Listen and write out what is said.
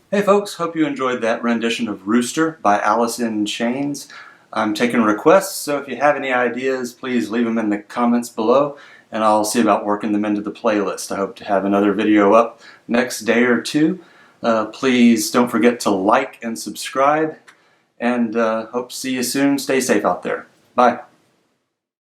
Hey folks, hope you enjoyed that rendition of Rooster by Alice in Chains. I'm taking requests, so if you have any ideas, please leave them in the comments below, and I'll see about working them into the playlist. I hope to have another video up next day or two. Please don't forget to like and subscribe, and hope to see you soon. Stay safe out there. Bye.